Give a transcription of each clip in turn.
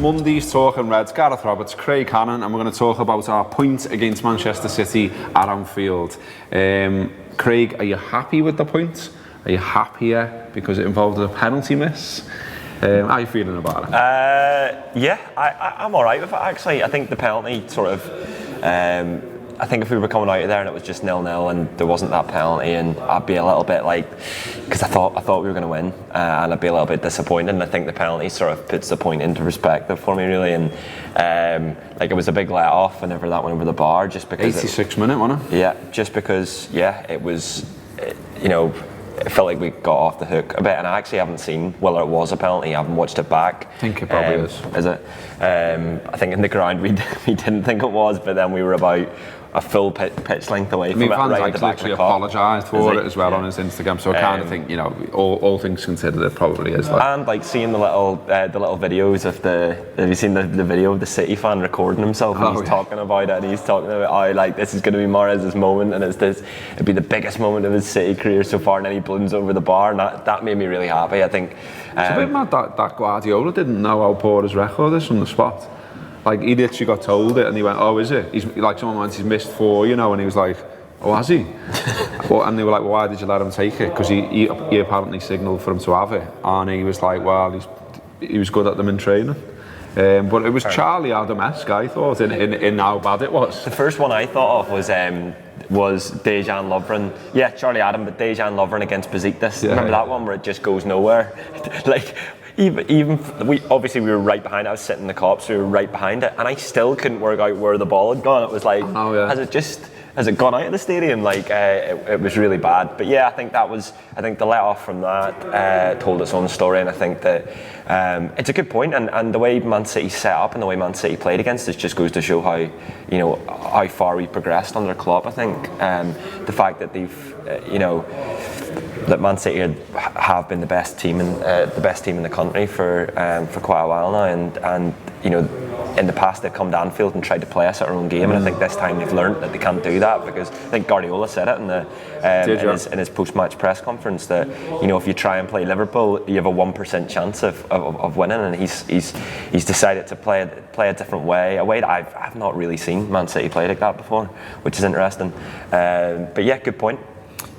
Monday's Talking Reds, Gareth Roberts, Craig Hannan, and we're going to talk about our point against Manchester City at Anfield. Craig, are you happy with the point? Are you happier because it involved a penalty miss? How are you feeling about it? Yeah, I'm alright with it actually. I think the penalty sort of... I think if we were coming out of there and it was just 0-0 and there wasn't that penalty, and I'd be a little bit like, because I thought we were going to win, and I'd be a little bit disappointed. And I think the penalty sort of puts the point into perspective for me, really. And like, it was a big let off whenever that went over the bar, just because 86 minute, wasn't it? Yeah, just because it was, you know, it felt like we got off the hook a bit, and I actually haven't seen whether it was a penalty. I haven't watched it back. I think it probably is. Is it? I think in the ground we didn't think it was, but then we were about a full pitch length away from it, right at the back of the cop. Apologised for it as well on his Instagram, so I kind of think, you know, all things considered, it probably is. Like. And like seeing the little videos of have you seen the video of the City fan recording himself and he's talking about it, and he's talking about, oh, like, this is going to be Mahrez's moment, and it'd be the biggest moment of his City career so far, and then he blooms over the bar, and that made me really happy. I think it's a bit mad that Guardiola didn't know how poor his record is from the spot. Like, he literally got told it and he went, oh, is it? He's like, someone went, he's missed 4, you know, and he was like, oh, has he? Well, and they were like, well, why did you let him take it? Because he apparently signalled for him to have it, and he was like, well, he was good at them in training. But it was Charlie Adam-esque, I thought, in how bad it was. The first one I thought of was Dejan Lovren. Yeah, Charlie Adam, but Dejan Lovren against Besiktas. Yeah. Remember that one where it just goes nowhere? Like, even we were right behind it. I was sitting in the cops, so we were right behind it, and I still couldn't work out where the ball had gone. It was like, has it gone out of the stadium? Like, it was really bad. But yeah, I think the let off from that told its own story, and I think that it's a good point. And the way Man City set up and the way Man City played against us just goes to show how, you know, how far we progressed under Klopp. I think the fact that they've, you know, that Man City have been the best team in the country for quite a while now, and you know, in the past they've come to Anfield and tried to play us at our own game, and I think this time they've learned that they can't do that, because I think Guardiola said it in his post-match press conference that, you know, if you try and play Liverpool, you have a 1% chance of winning, and he's decided to play a different way, a way that I've not really seen Man City play like that before, which is interesting. But yeah, good point.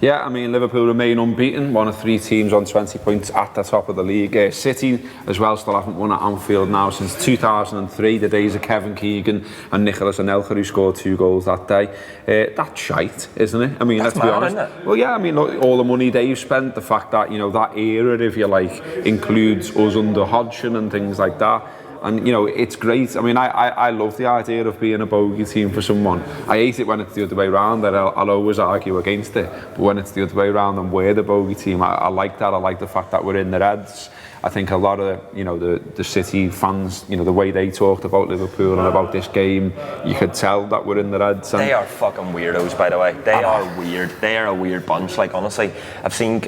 Yeah, I mean, Liverpool remain unbeaten, one of 3 teams on 20 points at the top of the league. City, as well, still haven't won at Anfield now since 2003, the days of Kevin Keegan and Nicolas Anelka, who scored 2 goals that day. That's shite, isn't it? I mean, let's be honest. Isn't it? Well, yeah, I mean, look, all the money they've spent, the fact that, you know, that era, if you like, includes us under Hodgson and things like that. And, you know, it's great. I mean, I love the idea of being a bogey team for someone. I hate it when it's the other way around, that I'll always argue against it. But when it's the other way around and we're the bogey team, I like that. I like the fact that we're in the Reds. I think a lot of, you know, the City fans, you know, the way they talked about Liverpool and about this game, you could tell that we're in the Reds. And they are fucking weirdos, by the way. They are weird. They are a weird bunch. Like, honestly, I've seen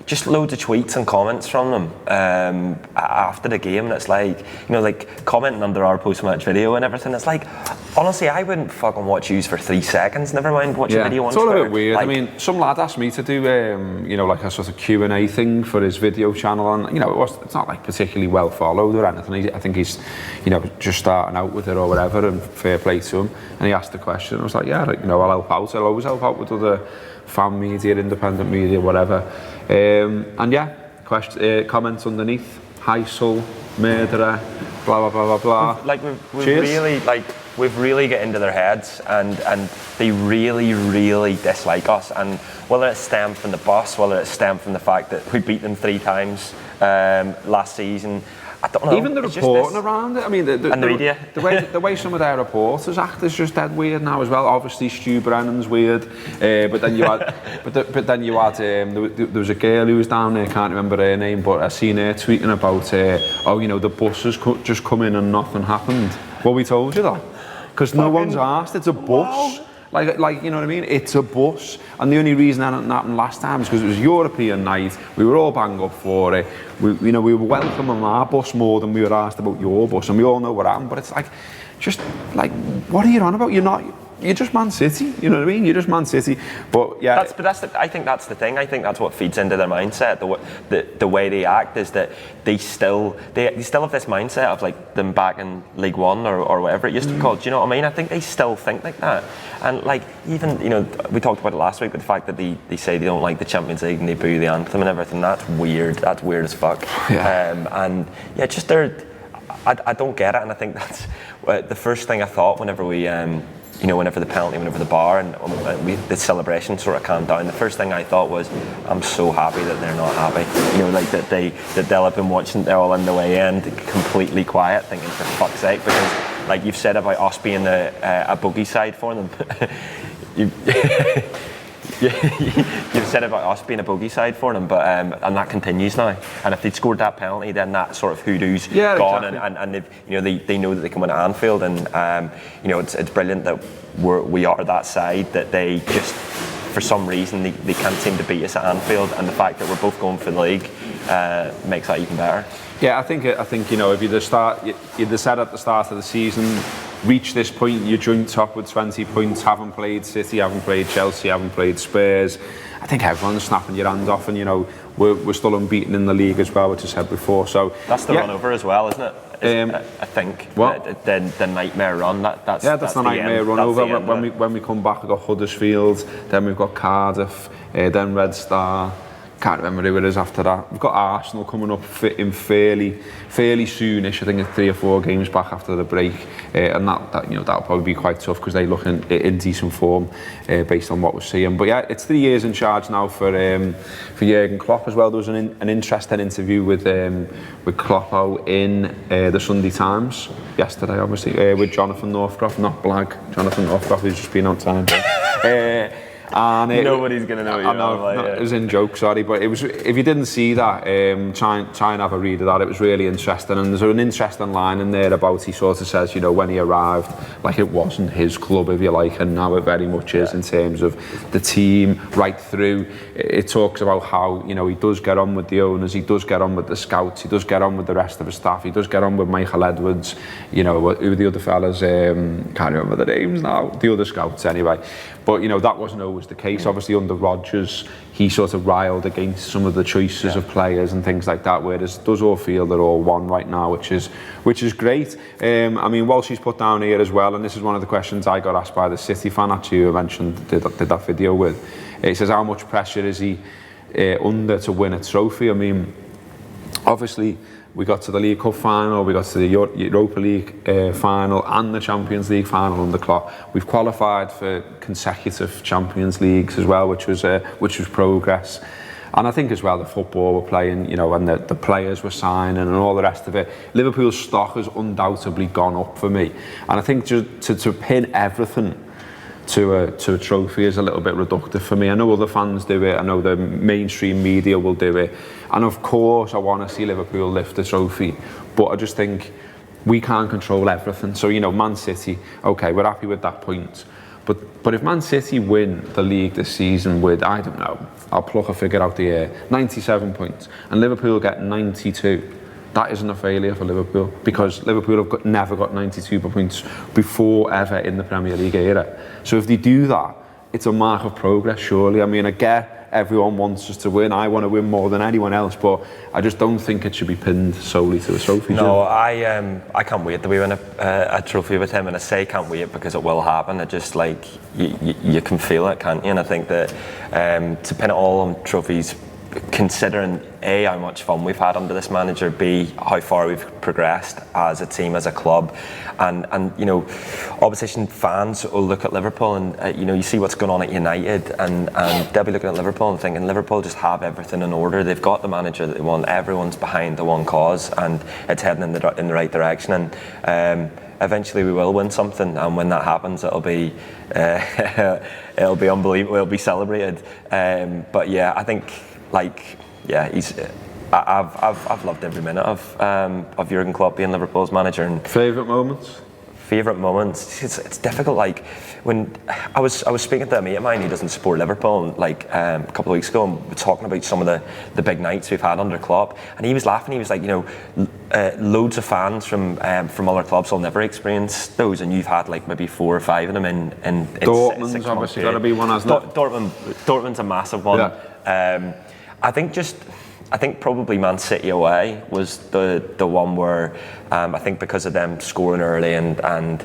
just loads of tweets and comments from them after the game, and it's like, you know, like commenting under our post-match video and everything. It's like, honestly, I wouldn't fucking watch yous for 3 seconds, never mind watch a video once. It's all a bit weird. Like, I mean, some lad asked me to do you know, like a sort of Q&A thing for his video channel, and, you know, it's not like particularly well followed or anything. I think he's, you know, just starting out with it or whatever, and fair play to him. And he asked the question, I was like, yeah, like, you know, I'll help out. I'll always help out with other fan media, independent media, whatever. And yeah, comments underneath: Heysel, murderer, blah blah blah blah blah. Like we've really get into their heads, and they really dislike us. And whether it's stemmed from the bus, whether it's stemmed from the fact that we beat them 3 times last season, I don't know. Even the reporting around it. I mean, the media. the way some of their reporters act is just dead weird now as well. Obviously, Stu Brennan's weird, but then you had, there was a girl who was down there. Can't remember her name, but I seen her tweeting about, oh, you know, the buses just come in and nothing happened. Well, we told you that, because no one's asked. It's a bus. Wow. Like, you know what I mean? It's a bus, and the only reason that didn't happen last time is because it was European night. We were all bang up for it. We were welcome on our bus more than we were asked about your bus, and we all know what happened. But it's like, just like, what are you on about? You're not. you're just Man City. You know what I mean? You're just Man City. But yeah, I think that's the thing. I think that's what feeds into their mindset. The way they act is that they still have this mindset of like them back in League One or whatever it used to be called. Do you know what I mean? I think they still think like that. And like even we talked about it last week with the fact that they say they don't like the Champions League and they boo the anthem and everything. That's weird. That's weird as fuck. Yeah. And yeah, just I don't get it, and I think that's the first thing I thought whenever we, whenever the penalty, whenever the bar and the celebration sort of calmed down. The first thing I thought was, I'm so happy that they're not happy. Like that they'll have been watching. They're all in the way in, completely quiet, thinking for fuck's sake, because like you've said about us being a bogey side for them. You've said about us being a bogey side for them, but and that continues now. And if they'd scored that penalty, then that sort of hoodoo's gone, exactly. And they know that they can win at Anfield, and it's brilliant that we are that side that they just for some reason they can't seem to beat us at Anfield, and the fact that we're both going for the league makes that even better. Yeah, I think if you'd said at the start of the season, reach this point, you're joint top with 20 points, haven't played City, haven't played Chelsea, haven't played Spurs. I think everyone's snapping your hand off, and we're still unbeaten in the league as well, which I said before. So that's the run over as well, isn't it? I think. What? The nightmare run. That's the nightmare run over. When we come back, we've got Huddersfield, then we've got Cardiff, then Red Star. Can't remember who it is after that. We've got Arsenal coming up in fairly soonish. I think it's 3 or 4 games back after the break, and that'll probably be quite tough because they look in decent form based on what we're seeing. But yeah, it's 3 years in charge now for Jurgen Klopp as well. There was an interesting interview with Kloppo in the Sunday Times yesterday, obviously with Jonathan Northcroft, not Blag. Jonathan Northcroft, who's just been on time. And nobody's going to know what you're on about. It was in joke, sorry, but it was. If you didn't see that, try and have a read of that. It was really interesting, and there's an interesting line in there about he sort of says, when he arrived, like it wasn't his club, if you like, and now it very much is in terms of the team right through. It talks about how he does get on with the owners, he does get on with the scouts, he does get on with the rest of his staff, he does get on with Michael Edwards, who are the other fellas, can't remember the names now, the other scouts anyway. But that wasn't always the case. Obviously under Rodgers, he sort of riled against some of the choices of players and things like that, whereas it does all feel they're all one right now, which is great. Walshy's put down here as well, and this is one of the questions I got asked by the City fan actually who I mentioned did that video with. It says, how much pressure is he under to win a trophy? Obviously we got to the League Cup final, we got to the Europa League final and the Champions League final under Klopp. We've qualified for consecutive Champions Leagues as well, which was progress. And I think as well the football we're playing, and the players we're signing and all the rest of it. Liverpool's stock has undoubtedly gone up for me. And I think to pin everything to a trophy is a little bit reductive for me. I know other fans do it, I know the mainstream media will do it, and of course I want to see Liverpool lift the trophy, but I just think we can't control everything. So Man City, okay, we're happy with that point, but if Man City win the league this season with, I don't know, I'll pluck a figure out the air, 97 points, and Liverpool get 92, that isn't a failure for Liverpool, because Liverpool have never got 92 points before ever in the Premier League era. So if they do that, it's a mark of progress, surely. I get everyone wants us to win. I want to win more than anyone else, but I just don't think it should be pinned solely to the trophy. No, I can't wait that we win a trophy with him, and I say can't wait because it will happen. It just like you can feel it, can't you? And I think that to pin it all on trophies, considering A, how much fun we've had under this manager, B, how far we've progressed as a team, as a club, and opposition fans will look at Liverpool and you see what's going on at United, and they'll be looking at Liverpool and thinking Liverpool just have everything in order. They've got the manager that they want, everyone's behind the one cause, and it's heading in the right direction, and eventually we will win something, and when that happens it'll be unbelievable, it'll be celebrated, but yeah, I think I've loved every minute of Jurgen Klopp being Liverpool's manager. And favourite moments? Favourite moments? It's difficult. Like when I was speaking to a mate of mine who doesn't support Liverpool, and like a couple of weeks ago, and we were talking about some of the big nights we've had under Klopp, and he was laughing. He was like, loads of fans from other clubs will never experience those, and you've had like maybe 4 or 5 of them in Dortmund's obviously got to be one, hasn't it? Dortmund's a massive one. Yeah. I think probably Man City away was the one where I think because of them scoring early and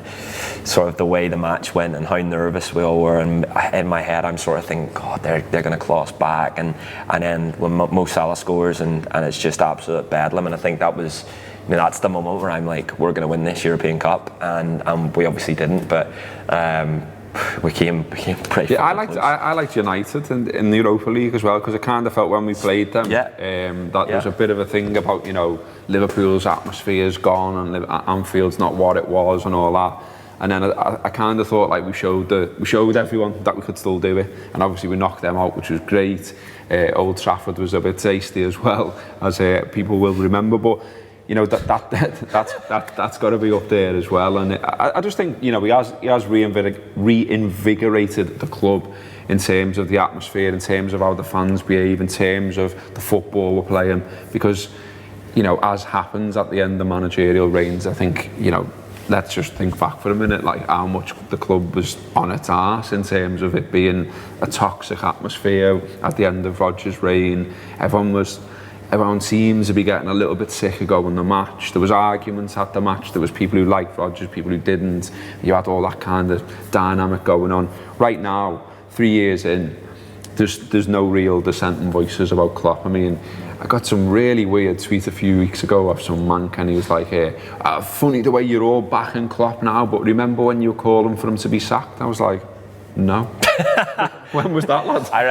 sort of the way the match went and how nervous we all were, and in my head I'm sort of thinking, God, they're going to claw us back, and then when Mo Salah scores and it's just absolute bedlam, and I think that's the moment where I'm like, we're going to win this European Cup, and we obviously didn't, but we came pretty. Yeah, I liked United in the Europa League as well, because I kind of felt when we played them, that was a bit of a thing about Liverpool's atmosphere's gone and Anfield's not what it was and all that. And then I kind of thought like we showed everyone that we could still do it, and obviously we knocked them out, which was great. Old Trafford was a bit tasty as well, as people will remember, but. That's got to be up there as well, and I just think he has reinvigorated the club in terms of the atmosphere, in terms of how the fans behave, in terms of the football we're playing, because as happens at the end of managerial reigns, I think let's just think back for a minute, like how much the club was on its arse in terms of it being a toxic atmosphere at the end of Rodgers' reign. Everyone seems to be getting a little bit sick of going the match. There was arguments at the match. There was people who liked Rodgers, people who didn't. You had all that kind of dynamic going on. Right now, 3 years in, there's no real dissenting voices about Klopp. I mean, I got some really weird tweet a few weeks ago of some mank, and he was like, funny the way you're all backing Klopp now, but remember when you were calling for him to be sacked? I was like, no. When was that, lads? I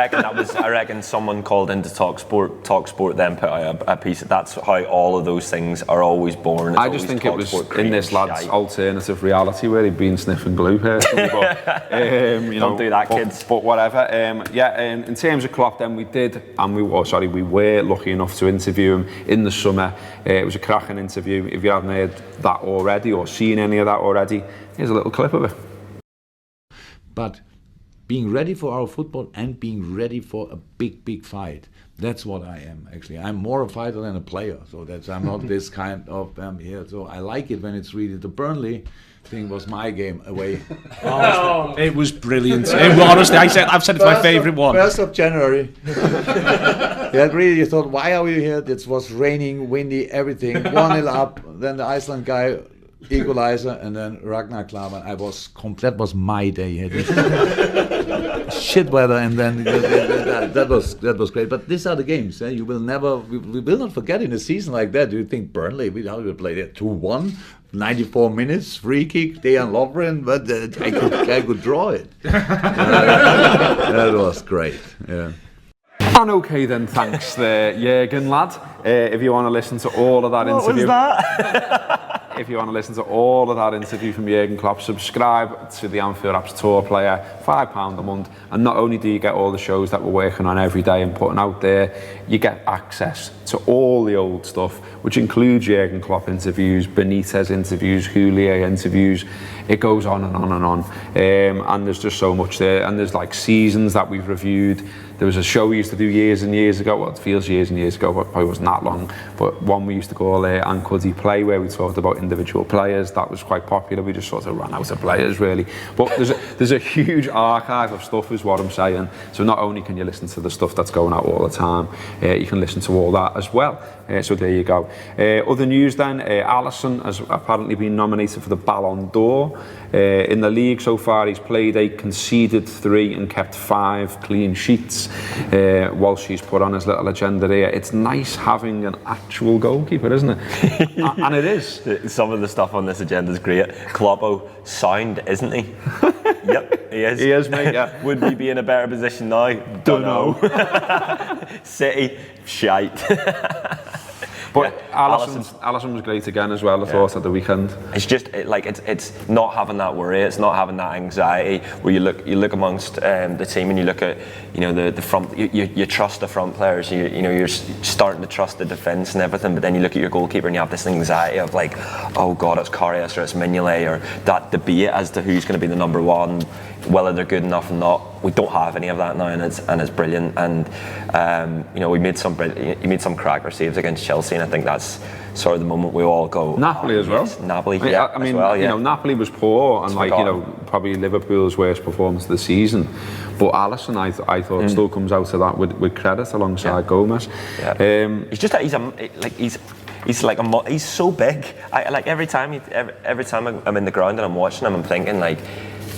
reckon someone called into Talksport then put out a piece. That's how all of those things are always born. I just think it was in this lad's alternative reality where he'd been sniffing glue personally. But, don't do that, kids. But whatever. In terms of Klopp, then we were lucky enough to interview him in the summer. It was a cracking interview. If you haven't heard that already or seen any of that already, here's a little clip of it. But being ready for our football and being ready for a big fight. That's what I am, actually. I'm more a fighter than a player. So I'm not this kind of here. So I like it when it's really the Burnley thing was my game away. It was brilliant. Honestly, I've said it's my favourite one. 1st of January. Really, you thought, why are we here? It was raining, windy, everything. 1-0 up. Then the Iceland guy equalizer, and then Ragnar Klavan. That was my day. Shit weather, and then that was great. But these are the games. You will never, we will not forget in a season like that. Do you think Burnley? How we played it 2-1, 94 minutes, free kick, Dejan Lovren, but I could draw it. That was great. Yeah. And okay then, thanks there, Jurgen lad. If you want to listen to all of that interview. What was that? If you want to listen to all of that interview from Jurgen Klopp, subscribe to the Anfield Apps Tour Player, £5 a month, and not only do you get all the shows that we're working on every day and putting out there, you get access to all the old stuff, which includes Jurgen Klopp interviews, Benitez interviews, Houllier interviews. It goes on and on and on, and there's just so much there, and there's like seasons that we've reviewed. There was a show we used to do years and years ago, well it feels years and years ago, but probably wasn't that long, but one we used to call And Could He Play, where we talked about individual players. That was quite popular. We just sort of ran out of players really, but there's a huge archive of stuff is what I'm saying. So not only can you listen to the stuff that's going out all the time, you can listen to all that as well. So there you go. Other news then, Alisson has apparently been nominated for the Ballon d'Or. In the league so far he's played 8, conceded 3 and kept 5 clean sheets. Whilst he's put on his little agenda here. It's nice having an actual goalkeeper, isn't it? And it is. Some of the stuff on this agenda is great. Kloppo, sound, isn't he? Yep, he is. He is, mate, yeah. Would we be in a better position now? Don't know. City, shite. But Alisson was great again as well, I thought, at the weekend. It's just it's not having that worry, it's not having that anxiety where you look amongst the team and you look at the front. You trust the front players. You're starting to trust the defence and everything, but then you look at your goalkeeper and you have this anxiety of like, oh God, it's Karius or it's Mignolet, or that debate as to who's going to be the number one, whether they're good enough or not. We don't have any of that now, and it's brilliant. And he made some cracker saves against Chelsea, and I think that's sort of the moment we all go. Napoli as well. Yes, Napoli, I mean, as well, Napoli was poor and probably Liverpool's worst performance of the season. But Alisson, I thought, still comes out of that with credit alongside Gomez. Yeah. He's so big. Every time I'm in the ground and I'm watching him, I'm thinking like,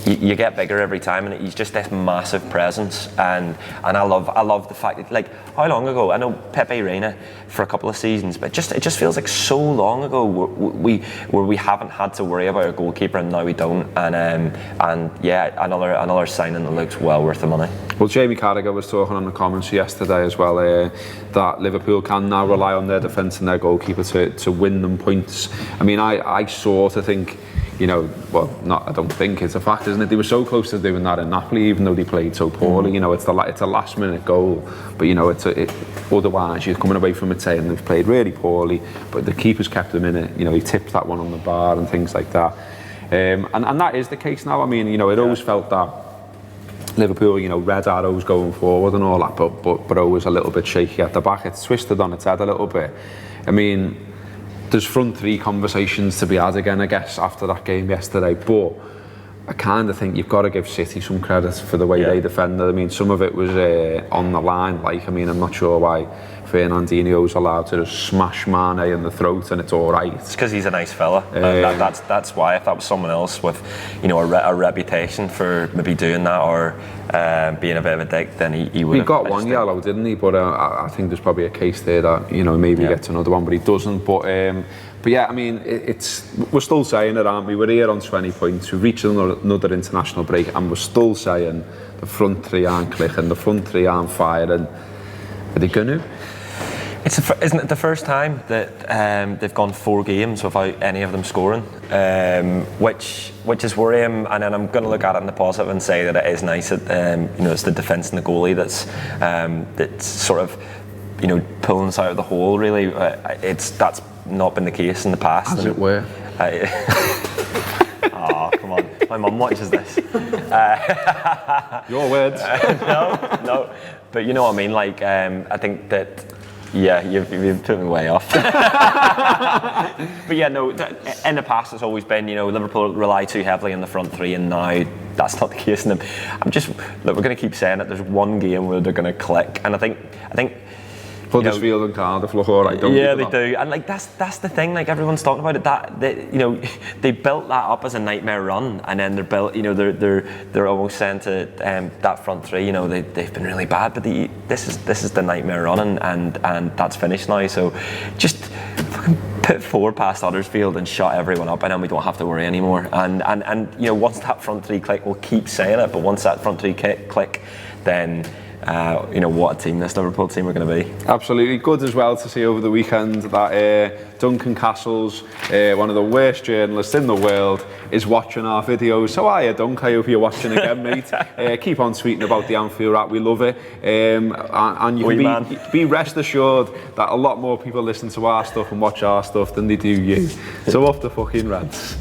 you get bigger every time, and he's just this massive presence, and I love the fact that, like, how long ago, I know Pepe Reina for a couple of seasons, but it just feels like so long ago where we haven't had to worry about a goalkeeper, and now we don't, and another signing that looks well worth the money. Well, Jamie Carragher was talking on the comments yesterday as well, that Liverpool can now rely on their defence and their goalkeeper to win them points. I mean, I sort of think, I don't think, it's a fact, isn't it? They were so close to doing that in Napoli, even though they played so poorly. It's a last minute goal, but otherwise you're coming away from it saying they've played really poorly, but the keeper's kept them in it. He tipped that one on the bar and things like that. And that is the case now. I mean, it always felt that Liverpool, red arrows going forward and all that, but always a little bit shaky at the back. It's twisted on its head a little bit. I mean, there's front three conversations to be had again, I guess, after that game yesterday, but I kind of think you've got to give City some credit for the way they defended. I mean, some of it was on the line. I'm not sure why Fernandinho's allowed to just smash Mane in the throat and it's all right. It's because he's a nice fella. That's why. If that was someone else with, a reputation for maybe doing that or being a bit of a dick, then he would. He got one yellow, didn't he? But I think there's probably a case there that maybe he gets another one, but he doesn't. But yeah, I mean, we're still saying it, aren't we? We're here on 20 points. We've reached another international break, and we're still saying the front three aren't clicking, the front three aren't firing. Are they going to? Isn't it the first time that they've gone 4 games without any of them scoring, which is worrying. And then I'm going to look at it in the positive and say that it is nice that it's the defence and the goalie that's sort of pulling us out of the hole. Really, that's not been the case in the past. As it were. Oh, come on. My mum watches this. Your words. No. But you know what I mean? Like, I think that, you've put me way off. But yeah, no, in the past it's always been, Liverpool rely too heavily on the front three, and now that's not the case in them. We're going to keep saying it. There's one game where they're going to click, and I think Huddersfield and Cardiff look all right, don't they? Yeah, they do, and that's the thing. Like, everyone's talking about it. They built that up as a nightmare run, and then they're built. They're almost saying to that front three. They've been really bad, but this is the nightmare run, and that's finished now. So just fucking put 4 past Huddersfield and shut everyone up, and then we don't have to worry anymore. And once that front three click, we'll keep saying it. But once that front three click, then. What a team this Liverpool team are going to be. Absolutely good as well to see over the weekend that Duncan Castles, one of the worst journalists in the world, is watching our videos. So hiya, Dunk, I hope you're watching again, mate. Keep on tweeting about the Anfield app, we love it. And you can be rest assured that a lot more people listen to our stuff and watch our stuff than they do you. So off the fucking rants.